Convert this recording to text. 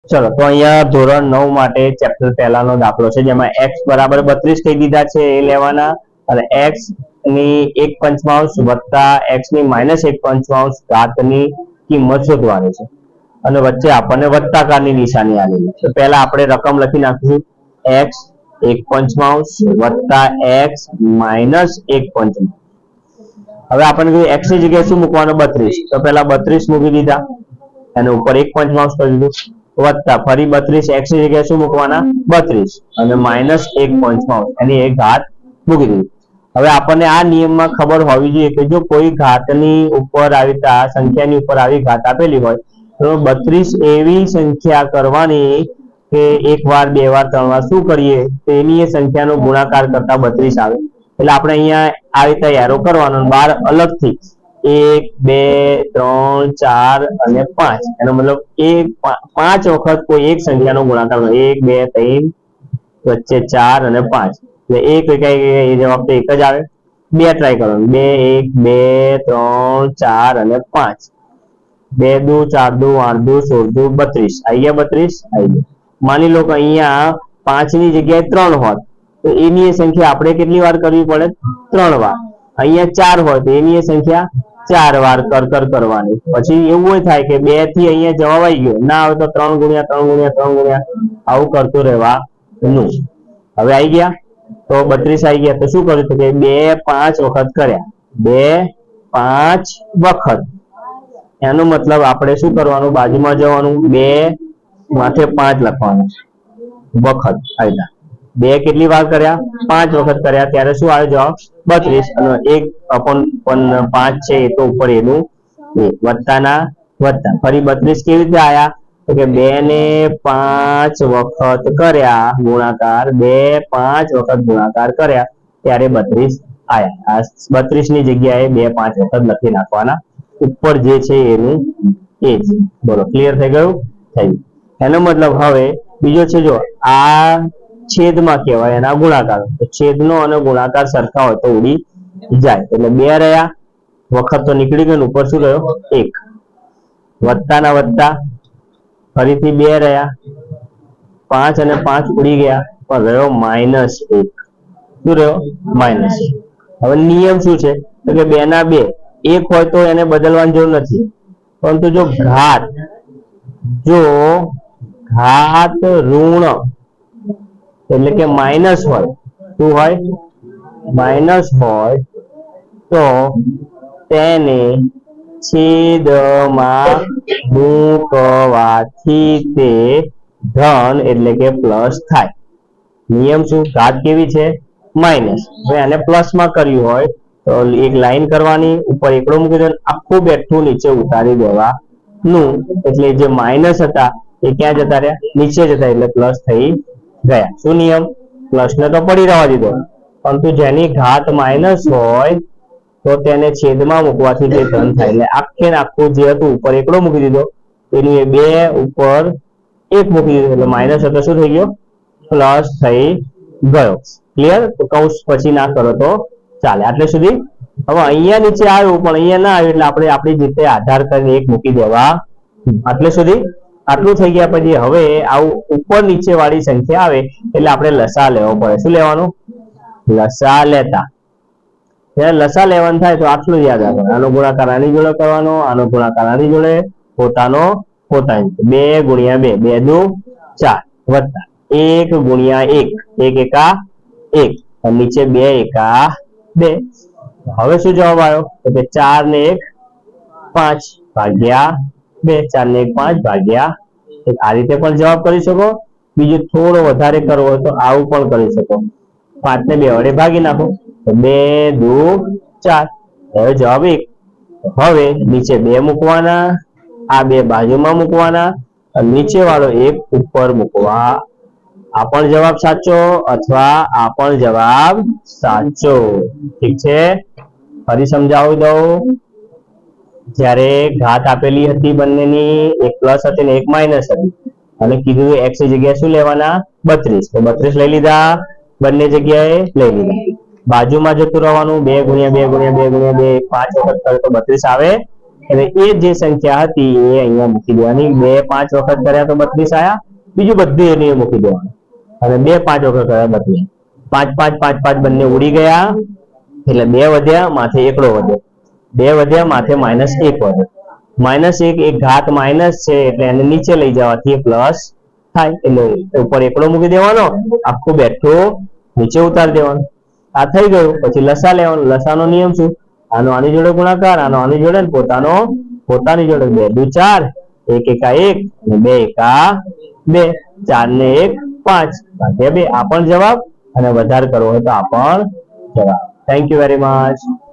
ચલો તો અહીંયા ધોરણ 9 માટે ચેપ્ટર પહેલાનો દાખલો છે જેમાં x બરાબર 32 કહી દીધા છે એ લેવાના અને x ની 1/5 વત્તા x ની -1/5 ઘાતની કિંમત શોધવાની છે અને વચ્ચે આપણને વત્તાકારની નિશાની આવેલી છે. પહેલા આપણે રકમ લખી નાખીશું x 1/5 વત્તા x -1/5. હવે આપણને x ની જગ્યાએ શું મૂકવાનું 32 તો પહેલા 32 મૂકી દીધા અને ઉપર 1/5 કરી દીધું વત્તા ફરી 32 x ની જગ્યાએ શું મૂકવાના 32 અને -1/5 એની એક ઘાત મૂકી દીધી. હવે આપણને આ નિયમમાં ખબર હોવી જોઈએ કે જો કોઈ ઘાતની ઉપર આવી સંખ્યાની ઉપર આવી ઘાત આપેલી હોય તો 32 એવી સંખ્યા કરવાની કે એક વાર બે વાર ત્રણ વાર શું કરીએ તેની એ સંખ્યાનો ગુણાકાર કરતા 32 આવે એટલે આપણે અહીંયા આ રીતે એરો કરવાનો બાર અલગથી 1 2 3 4 અને 5 એનો મતલબ એ 5 વખત કોઈ એક સંખ્યાનો ગુણાકાર 1 2 3 વચ્ચે 4 અને 5 એટલે એક એ જવાબ તો એક જ આવે. બે ટ્રાય કરવાનું 2 1 2 3 4 અને 5 2 2 4 2 8 2 16 2 32 આવી ગયા 32 આવી ગયા. માની લો કે અહીંયા 5 ની જગ્યાએ 3 હોત તો એની એ સંખ્યા આપણે કેટલી વાર કરવી પડે 3 વાર. અહીંયા 4 હોય તો એની એ સંખ્યા 4 વાર કર કરવાની. પછી એવું થાય કે 2 થી અહીંયા જવાબ આવી ગયો ના આવે તો 3 ગુણ્યા 3 ગુણ્યા 3 ગુણ્યા આવું કરતું રહેવાનું. હવે આવી ગયા તો 32 આવી ગયા તો શું કર્યું તો કે 2 5 વખત કર્યા 2 5 વખત એનો મતલબ આપણે શું કરવાનું બાજુમાં જવાનું 2 માથે 5 લખવાનું વખત આવ્યા 2 કેટલી વાર કર્યા 5 વખત કર્યા ત્યારે શું આવે જવાબ 32 અને 1/5 છે એ તો ઉપર એનું વત્તાના વત્તા ફરી 32 કેવી રીતે આયા તો કે 2 ને 5 વખત કર્યા ગુણાકાર 2 5 વખત ગુણાકાર કર્યા ત્યારે 32 આયા. આ 32 ની જગ્યાએ 2 5 વખત લખી નાખવાના ઉપર જે છે એનું એ જ. બોલો ક્લિયર થઈ ગયું થઈ ગયું. એનો મતલબ હવે બીજો છે જો આ છેદમાં કહેવાય એના ગુણાકાર તો છેદનો અને ગુણાકાર સરખા હોય તો ઉડી જાય એટલે 2 રહ્યા વખત તો નીકળી ગયો ઉપર શું રહ્યો 1 વત્તાના વત્તા ફરીથી 2 રહ્યા 5 અને 5 ઉડી ગયા પણ રહ્યો -1 શું રહ્યો માઇનસ. હવે નિયમ શું છે તો કે 2 ના 2 1 હોય તો એને બદલવાની જરૂર નથી પરંતુ જો ઘાત ઋણ એટલે કે માઇનસ હોય શું હોય માઇનસ હોય તો તેને છેદમાં મૂકવાથી તે ધન એટલે કે પ્લસ થાય. નિયમ શું ઘાત કેવી છે માઇનસ હવે આને પ્લસ માં કર્યું હોય તો એક લાઈન કરવાની ઉપર એકડો મૂકી દેવાનો આખું બેઠું નીચે ઉતારી દેવાનું એટલે જે માઇનસ હતા એ ક્યાં જતા રહ્યા નીચે જતા એટલે પ્લસ થઈ ગયા. શું નિયમ પ્લસ ને તો પડી રહેવા દીધો પરંતુ જેની ઘાત માઇનસ હોય તો તેને છેદમાં મૂકવાથી જે ધન થાય એટલે આખે આખું જે હતું ઉપર એકડો મૂકી દીધો એની 2 ઉપર 1 મૂકી દીધો એટલે માઇનસ હતો શું થઈ ગયો પ્લસ થઈ ગયો. ક્લિયર તો કૌંસ પછી ના કરો તો ચાલે આટલે સુધી. હવે અહીંયા નીચે આવ્યું પણ અહીંયા ના આવ્યું એટલે આપણે આપણી રીતે આધાર કરીને 1 મૂકી દેવા આટલે સુધી. આટલું થઈ ગયા પછી હવે આવું ઉપર નીચે વાળી સંખ્યા આવે એટલે આપણે લસા લેવો પડે. શું લેવાનું લસા લેતા જ્યારે લસા લેવાનું થાય તો આટલું યાદ રાખવાનું આનો ગુણાકાર આની જોડે કરવાનો આનો ગુણાકાર આની જોડે પોતાનો પોતાની 2 ગુણ્યા 2 2 દુ 4 વત્તા 1 ગુણ્યા 1 1 એકા 1 અને નીચે 2 એકા 2. હવે શું જવાબ આવ્યો તો કે 4 ને 1 5 ભાગ્યા 2 4 ને 1 5 ભાગ્યા 1. આ રીતે પણ જવાબ કરી શકો. બીજું થોડો વધારે કરવો હોય તો આવું પણ કરી શકો 5 ને 2 વડે ભાગી નાખો 2 દુ 4 હવે જવાબ 1. હવે નીચે 2 મૂકવાના આ 2 બાજુમાં મૂકવાના અને નીચે વાળો 1 ઉપર મૂકવા. આ પણ જવાબ સાચો અથવા આ પણ જવાબ સાચો. ઠીક છે ફરી સમજાવી દઉં. જ્યારે ઘાત આપેલી હતી બંનેની એક પ્લસ હતી ને એક માઇનસ હતી અને કીધું x ની જગ્યાએ શું લેવાના 32 તો 32 લઈ લીધા બંને જગ્યાએ લઈ લીધા બાજુમાં જતું રહેવાનું 2 ગુણ્યા 2 ગુણ્યા 2 ગુણ્યા 2 5 વખત કરે તો 32 આવે એટલે એ જે સંખ્યા હતી એ અહીંયા મૂકી દેવાની. 2 5 વખત કર્યા તો 32 આયા. બીજું બધું એને મૂકી દેવાનું અને 2 5 વખત કર્યા 32. 5 5 5 5 બંને ઉડી ગયા એટલે 2 વધ્યા, માથે એકડો વધ્યો. 2 વધ્યા, માથે -1 વધ્યો. -1 એક ઘાત માઇનસ છે એટલે એને નીચે લઈ જવાથી પ્લસ થાય. એટલે ઉપર એકડો મૂકી દેવાનો, આખું બેઠું નીચે ઉતારી દેવાનું. આ થઈ ગયું. પછી લસા લેવાનો. લસાનો નિયમ શું? આનો આની જોડે ગુણાકાર, આનો આની જોડે, પોતાનો પોતાની જોડે. 2 દુ 4, 1 એકા 1 અને 2 એકા 2. 4 ને 1 5 ભાગ્યા 2. આ પણ જવાબ, અને વધારે કરવો હોય તો આ પણ જવાબ. Thank you very much.